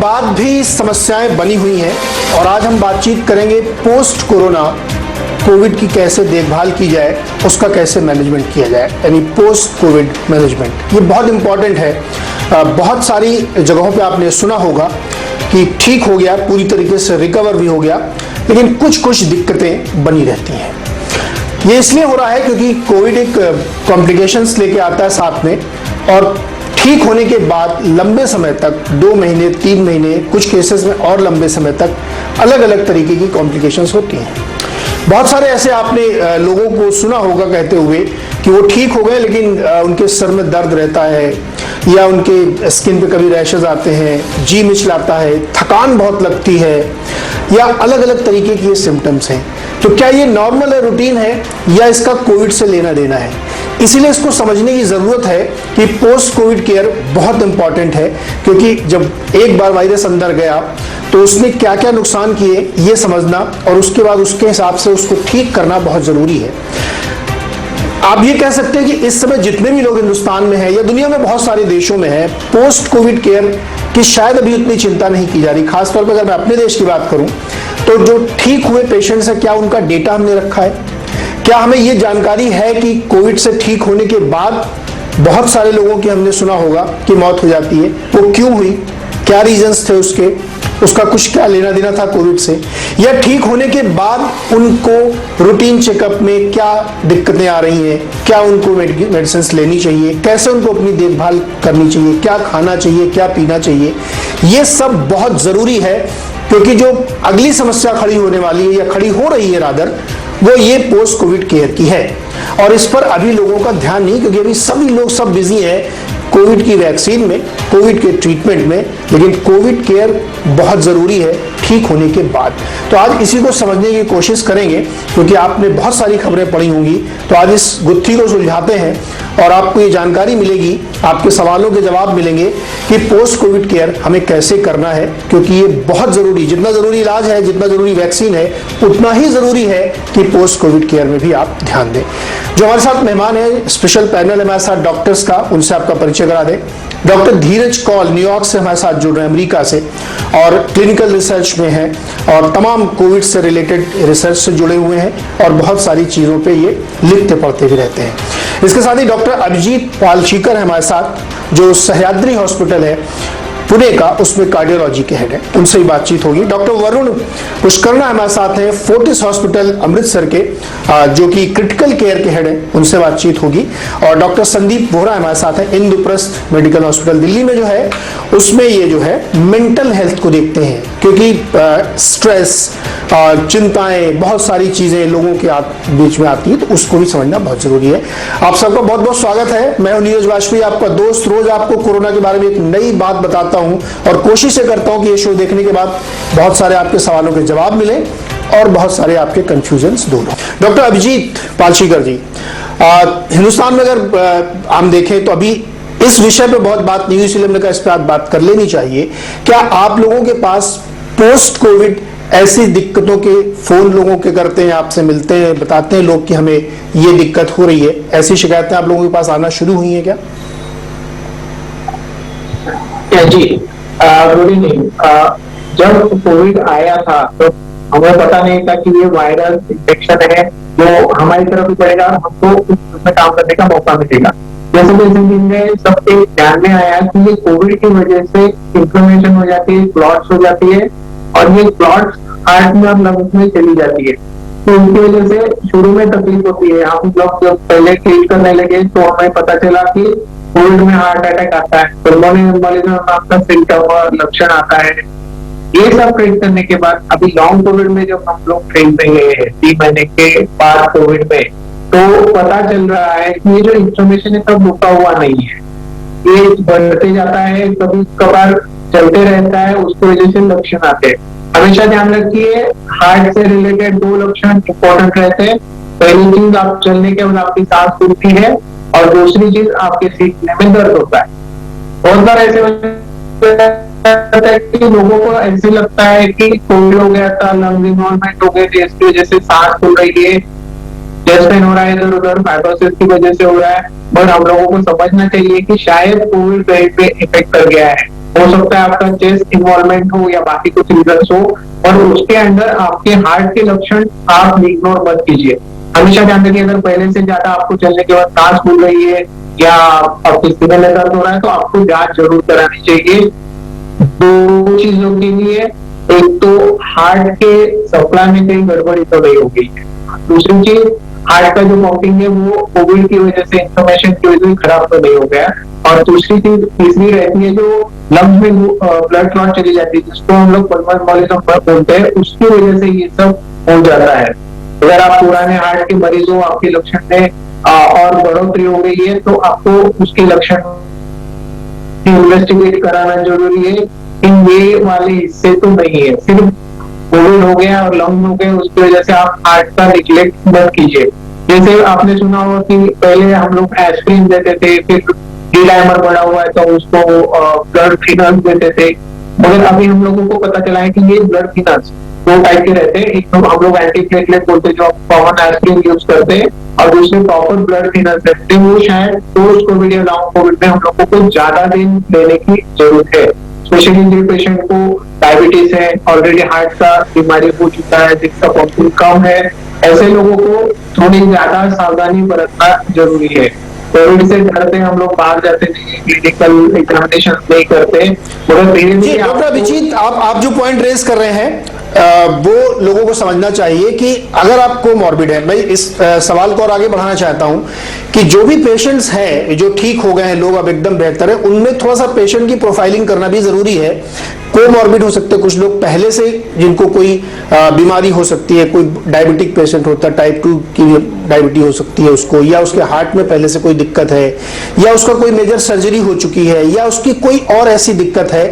बाद भी समस्याएं बनी हुई हैं और आज हम बातचीत करेंगे पोस्ट कोरोना कोविड की कैसे देखभाल की जाए, उसका कैसे मैनेजमेंट किया जाए, यानी पोस्ट कोविड मैनेजमेंट। ये बहुत इंपॉर्टेंट है। बहुत सारी जगहों पे आपने सुना होगा कि ठीक हो गया, पूरी तरीके से रिकवर भी हो गया, लेकिन कुछ दिक्कतें बनी रहती हैं। ये इसलिए हो रहा है क्योंकि कोविड एक कॉम्प्लिकेशंस लेके आता है साथ में, और ठीक होने के बाद लंबे समय तक 2 महीने 3 महीने, कुछ केसेस में और लंबे समय तक अलग अलग तरीके की कॉम्प्लिकेशंस होती हैं। बहुत सारे ऐसे आपने लोगों को सुना होगा कहते हुए कि वो ठीक हो गए लेकिन उनके सर में दर्द रहता है, या उनके स्किन पे कभी रैशेज आते हैं, जी मिचलाता है, थकान बहुत लगती है, या अलग अलग तरीके की ये सिम्टम्स हैं। तो क्या ये नॉर्मल है, रूटीन है, या इसका कोविड से लेना देना है? इसीलिए इसको समझने की जरूरत है कि पोस्ट कोविड केयर बहुत इंपॉर्टेंट है, क्योंकि जब एक बार वायरस अंदर गया तो उसने क्या क्या नुकसान किए ये समझना, और उसके बाद उसके हिसाब से उसको ठीक करना बहुत जरूरी है। आप ये कह सकते हैं कि इस समय जितने भी लोग हिंदुस्तान में हैं या दुनिया में बहुत सारे देशों में हैं, पोस्ट कोविड केयर की शायद अभी उतनी चिंता नहीं की जा रही। खासतौर पर अगर मैं अपने देश की बात करूं तो जो ठीक हुए पेशेंट्स हैं, क्या उनका डेटा हमने रखा है? क्या हमें ये जानकारी है कि कोविड से ठीक होने के बाद बहुत सारे लोगों की हमने सुना होगा कि मौत हो जाती है, वो क्यों हुई, क्या रीजंस थे उसका कुछ क्या लेना देना था कोविड से, या ठीक होने के बाद उनको रूटीन चेकअप में क्या दिक्कतें आ रही हैं, क्या उनको मेडिसिन लेनी चाहिए, कैसे उनको अपनी देखभाल करनी चाहिए, क्या खाना चाहिए, क्या पीना चाहिए। ये सब बहुत जरूरी है, क्योंकि जो अगली समस्या खड़ी होने वाली है या खड़ी हो रही है रादर, वो ये पोस्ट कोविड केयर की है। और इस पर अभी लोगों का ध्यान नहीं, क्योंकि अभी सभी लोग सब बिजी हैं कोविड की वैक्सीन में, कोविड के ट्रीटमेंट में, लेकिन कोविड केयर बहुत जरूरी है ठीक होने के बाद। तो आज इसी को समझने की कोशिश करेंगे, क्योंकि आपने बहुत सारी खबरें पढ़ी होंगी। तो आज इस गुत्थी को सुलझाते हैं और आपको ये जानकारी मिलेगी, आपके सवालों के जवाब मिलेंगे कि पोस्ट कोविड केयर हमें कैसे करना है, क्योंकि ये बहुत जरूरी, जितना जरूरी इलाज है, जितना जरूरी वैक्सीन है, उतना ही जरूरी है कि पोस्ट कोविड केयर में भी आप ध्यान दें। जो हमारे साथ मेहमान है, स्पेशल पैनल है हमारे साथ डॉक्टर्स का, उनसे आपका परिचय करा दें। डॉक्टर धीरज कौल न्यूयॉर्क से हमारे साथ जुड़ रहे हैं, अमेरिका से, और क्लिनिकल रिसर्च में हैं और तमाम कोविड से रिलेटेड रिसर्च से जुड़े हुए हैं, और बहुत सारी चीजों पे ये लिखते पढ़ते भी रहते हैं। इसके साथ ही डॉक्टर अभिजीत पालशीकर है हमारे साथ, जो सह्याद्री हॉस्पिटल है पुणे का, उसमें कार्डियोलॉजी के हेड है, उनसे ही बातचीत होगी। डॉक्टर वरुण पुष्करना हमारे साथ हैं फोर्टिस हॉस्पिटल अमृतसर के, जो कि क्रिटिकल केयर के हेड हैं, उनसे बातचीत होगी। और डॉक्टर संदीप बोहरा हमारे साथ हैं इंद्रप्रस्थ मेडिकल हॉस्पिटल दिल्ली में, जो है उसमें ये जो है मेंटल हेल्थ को देखते हैं, क्योंकि स्ट्रेस, चिंताएं, बहुत सारी चीजें लोगों के बीच में आती है, तो उसको भी समझना बहुत जरूरी है। आप सबका बहुत बहुत स्वागत है। मैं हूं नीरज वाजपेयी, आपका दोस्त, रोज आपको कोरोना के बारे में एक नई बात बताता हूं और कोशिश करता हूं कि ये शो देखने के बाद बहुत सारे आपके सवालों के जवाब मिले और बहुत सारे आपके कंफ्यूजन्स दूर हो। डॉक्टर अभिजीत पालशीकर जी, हिंदुस्तान में अगर हम देखें तो अभी इस विषय पे बहुत बात नहीं हुई, इसलिए हमने कहा इस पर बात कर लेनी चाहिए। क्या आप लोगों के पास पोस्ट कोविड ऐसी दिक्कतों के फोन लोगों के करते हैं, आपसे मिलते हैं, बताते हैं लोग कि हमें ये दिक्कत हो रही है, ऐसी शिकायतें आप लोगों के पास आना शुरू हुई है क्या? जी, गुड इवनिंग। जब कोविड आया था तो हमें पता नहीं था कि ये वायरल इन्फेक्शन है जो हमारी तरफ भी पड़ेगा, हमको उसमें काम करने का मौका मिलेगा। जैसे जैसे दिन सबके ध्यान में आया कि ये कोविड की वजह से इन्फ्लेमेशन हो जाती है, क्लॉट्स हो जाती है, और ये क्लॉट्स हार्ट में और लंग्स में चली जाती है। तो उसकी वजह से शुरू में तकलीफ होती है। हम लोग जब पहले ट्रीट करने लगे तो हमें पता चला कि कोविड में हार्ट अटैक आता है, पल्मोनरी एम्बोलिज्म आपका सिम्टम और लक्षण आता है। ये सब ट्रीट करने के बाद अभी लॉन्ग कोविड में जब हम लोग ट्रीट में गए हैं 3 महीने के बाद कोविड में, तो पता चल रहा है कि ये जो इन्फ्लेमेशन है सब रुका हुआ नहीं है, ये बढ़ते जाता है, कभी कभार चलते रहता है, उसकी वजह से लक्षण आते हैं। हमेशा ध्यान रखिए, हार्ट से रिलेटेड 2 लक्षण इंपॉर्टेंट रहते हैं। पहली चीज, आप चलने के बाद आपकी सांस फूलती है, और दूसरी चीज आपके सीखने में दर्द होता है। बहुत बार ऐसे होता है कि लोगों को ऐसे लगता है कि कोविड हो गया था, लंग इन्वॉल्वमेंट हो गए थे, इसकी वजह से सांस फूल रही है, चेस्ट पेन हो रहा है, इधर उधर फाइब्रोसिस की वजह से हो रहा है। बट हम लोगों को समझना चाहिए कि शायद कोविड पे इफेक्ट कर गया है, हो सकता है आपका चेस्ट इन्वॉल्वमेंट हो या बाकी कुछ रीजन हो, और उसके अंदर आपके हार्ट के लक्षण आप इग्नोर मत कीजिए। हमेशा ध्यान रखिए, अगर पहले से ज्यादा आपको चलने के बाद सांस फूल रही है या आपके सीने में दर्द हो रहा है, तो आपको जांच जरूर करानी चाहिए। दो चीजों के लिए, एक तो हार्ट के सप्लाई में कहीं गड़बड़ी तो नहीं हो गई है, दूसरी चीज हार्ट का जो पंपिंग है वो कोविड की वजह से, इंफॉर्मेशन की वजह से खराब तो नहीं हो गया, और दूसरी चीज तीसरी रहती है जो लंग्स में ब्लड क्लॉट चली जाती है, जिसको हम लोग पल्मोनरी एम्बोलिज्म बोलते हैं, उसकी वजह से ये सब हो जाता है। अगर आप पुराने हार्ट के मरीज हो, आपके लक्षण में और बढ़ोतरी हो गई है, तो आपको उसके लक्षण इन्वेस्टिगेट कराना जरूरी है कि ये वाले हिस्से तो नहीं है, सिर्फ कोविड हो गया और लंग हो गए उसकी वजह से आप हार्ट का निग्लेक्ट मत कीजिए। जैसे आपने सुना होगा कि पहले हम लोग एस्पिरिन देते थे, फिर डी-डाइमर बढ़ा हुआ है तो उसको ब्लड थिनर्स देते थे, मगर अभी हम लोगों को पता चला है कि ये ब्लड थिनर्स दो टाइप के रहते हैं। एक तो हम लोग एंटीप्लेटलेट बोलते हैं जो कॉमन एस्पिरिन यूज करते हैं, और दूसरे प्रॉपर ब्लड थिनर्स रहते हैं, वो शायद पोस्ट कोविड या लॉन्ग कोविड में हम लोगों को ज्यादा दिन लेने की जरूरत है। स्पेशली जिन पेशेंट को डायबिटीज है, ऑलरेडी हार्ट का बीमारी हो चुका है, जिसका पंपिंग कम है, ऐसे लोगों को थोड़ी ज्यादा सावधानी बरतना जरूरी है। कोविड से डरते हम लोग बाहर जाते नहीं, क्लिनिकल एग्जामिनेशन नहीं करते, मगर धीरे धीरे। डॉक्टर अभिजीत, आप जो पॉइंट रेज कर रहे हैं वो लोगों को समझना चाहिए कि अगर आपको मॉर्बिड है, मैं इस सवाल को और आगे बढ़ाना चाहता हूं कि जो भी पेशेंट्स हैं जो ठीक हो गए हैं, लोग अब एकदम बेहतर है, उनमें थोड़ा सा पेशेंट की प्रोफाइलिंग करना भी जरूरी है। कोमॉर्बिड हो सकते हैं कुछ लोग पहले से, जिनको कोई बीमारी हो सकती है, कोई डायबिटिक पेशेंट होता है, टाइप 2 की डायबिटीज हो सकती है उसको, या उसके हार्ट में पहले से कोई दिक्कत है, या उसका कोई मेजर सर्जरी हो चुकी है, या उसकी कोई और ऐसी दिक्कत है,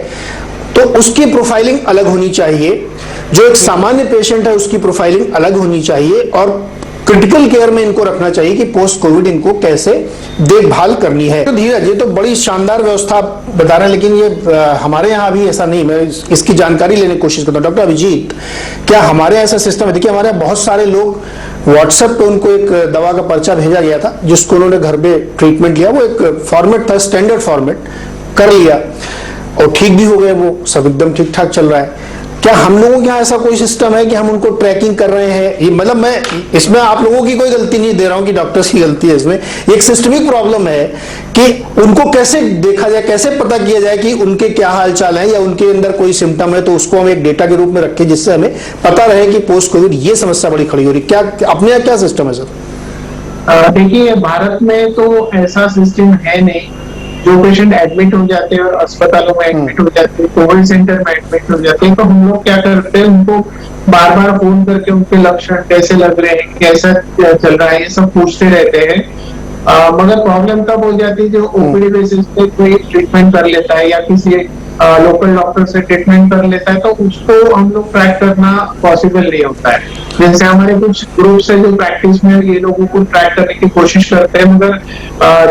तो उसकी प्रोफाइलिंग अलग होनी चाहिए। जो एक सामान्य पेशेंट है उसकी प्रोफाइलिंग अलग होनी चाहिए, और क्रिटिकल केयर में इनको रखना चाहिए कि पोस्ट कोविड इनको कैसे देखभाल करनी है। तो धीरज, ये तो बड़ी शानदार व्यवस्था बता रहे हैं, लेकिन ये हमारे यहाँ अभी ऐसा नहीं। मैं इसकी जानकारी लेने की कोशिश करता हूँ। डॉक्टर अभिजीत, क्या हमारे यहाँ ऐसा सिस्टम है? देखिए, हमारे यहाँ बहुत सारे लोग व्हाट्सएप पे उनको एक दवा का पर्चा भेजा गया था जिसको उन्होंने घर पे ट्रीटमेंट लिया, वो एक फॉर्मेट था, स्टैंडर्ड फॉर्मेट, कर लिया और ठीक भी हो गए, वो सब एकदम ठीक ठाक चल रहा है। क्या हम लोगों के यहाँ ऐसा कोई सिस्टम है कि हम उनको ट्रैकिंग कर रहे हैं? ये मतलब मैं इसमें आप लोगों की कोई गलती नहीं दे रहा हूं कि डॉक्टर्स की गलती है, इसमें एक सिस्टमिक प्रॉब्लम है कि उनको कैसे देखा जाए, कैसे पता किया जाए कि उनके क्या हाल चाल है, या उनके अंदर कोई सिम्टम है तो उसको हम एक डेटा के रूप में रखें जिससे हमें पता रहे कि पोस्ट कोविड ये समस्या बड़ी खड़ी हो रही। क्या अपने यहाँ क्या सिस्टम है सर? देखिए, भारत में तो ऐसा सिस्टम है नहीं। जो पेशेंट एडमिट हो जाते हैं और अस्पतालों में एडमिट हो जाते हैं, कोविड सेंटर में एडमिट हो जाते हैं, तो हम लोग क्या करते हैं, उनको बार बार फोन करके उनके लक्षण कैसे लग रहे हैं, कैसा चल रहा है, ये सब पूछते रहते हैं। मगर प्रॉब्लम तब हो जाती है जो ओपीडी बेसिस पे कोई ट्रीटमेंट कर लेता है या किसी लोकल डॉक्टर से ट्रीटमेंट कर लेता है, तो उसको हम लोग ट्रैक करना पॉसिबल नहीं होता है। जैसे हमारे कुछ ग्रुप्स है जो प्रैक्टिस में ये लोगों को ट्रैक करने की कोशिश करते हैं, मगर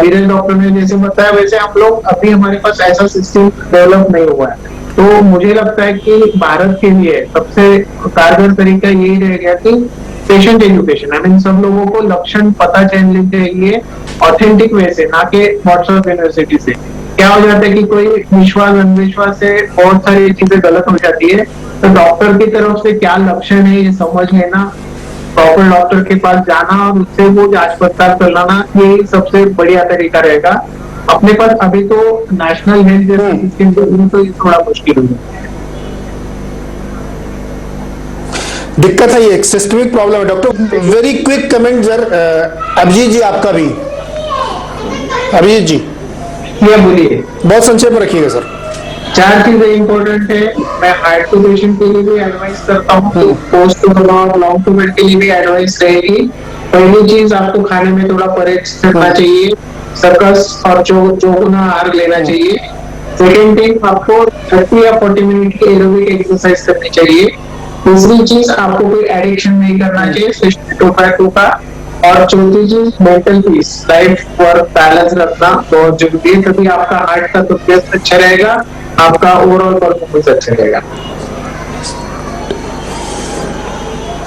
धीरज डॉक्टर ने जैसे बताया वैसे हम लोग अभी हमारे पास ऐसा सिस्टम डेवलप नहीं हुआ है। तो मुझे लगता है कि भारत के लिए सबसे कारगर तरीका यही रहेगा कि पेशेंट एजुकेशन, आई मीन सब लोगों को लक्षण पता चलने चाहिए ऑथेंटिक वे से, ना कि व्हाट्सएप यूनिवर्सिटी से। क्या हो जाता है कि कोई विश्वास अंधविश्वास से बहुत सारी चीजें गलत हो जाती है, तो डॉक्टर की तरफ से क्या लक्षण है ये समझ लेना, प्रॉपर डॉक्टर के पास जाना और उससे वो जांच पड़ताल करना, ये सबसे बढ़िया तरीका रहेगा। अपने पास अभी तो नेशनल हेल्थ सिस्टम तो ये थोड़ा मुश्किल हो जाता है। दिक्कत है, ये एक सिस्टमिक प्रॉब्लम है। Doctor, very quick comment sir, Abhijit ji आपका भी। अभिजीत जी, ये बोलिए। बहुत संक्षेप में रखिएगा सर। 4 चीजें इंपॉर्टेंट है। मैं हार्ट के पेशेंट के लिए भी एडवाइस करता हूँ, तो पोस्ट कोविड और लॉन्ग कोविड के लिए भी एडवाइस रहेगी। पहली चीज, आपको खाने में थोड़ा परहेज करना चाहिए, सर्कस और चौगुना आहार लेना चाहिए। सेकेंड थिंग, आपको 30 या 40 मिनट की एरोबिक एक्सरसाइज करनी चाहिए। तीसरी चीज, आपको कोई एडिक्शन नहीं करना चाहिए टोबैको का। और चौथी चीज, mental peace, life work balance रखना बहुत जरूरी है, तभी आपका हार्ट का तबियत अच्छा रहेगा, आपका ओवरऑल परफॉर्मेंस अच्छा रहेगा।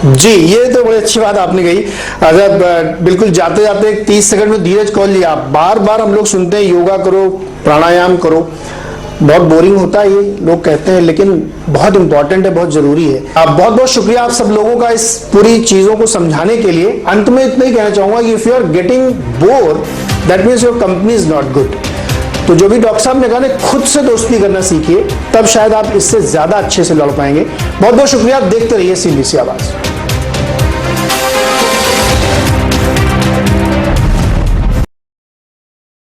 जी, ये तो बड़ी अच्छी बात आपने कही। अगर बिल्कुल जाते जाते 30 सेकंड में धीरज कॉल लिया, बार बार हम लोग सुनते हैं योगा करो, प्राणायाम करो, बहुत बोरिंग होता है ये लोग कहते हैं, लेकिन बहुत इंपॉर्टेंट है, बहुत जरूरी है। आप बहुत बहुत शुक्रिया आप सब लोगों का इस पूरी चीजों को समझाने के लिए। अंत में इतना ही कहना चाहूंगा कि if you are getting bore that means your company is not good. तो जो भी डॉक्टर साहब ने कहा ना, खुद से दोस्ती करना सीखिए, तब शायद आप इससे ज्यादा अच्छे से लड़ पाएंगे। बहुत बहुत शुक्रिया, देखते रहिए CNBC आवाज।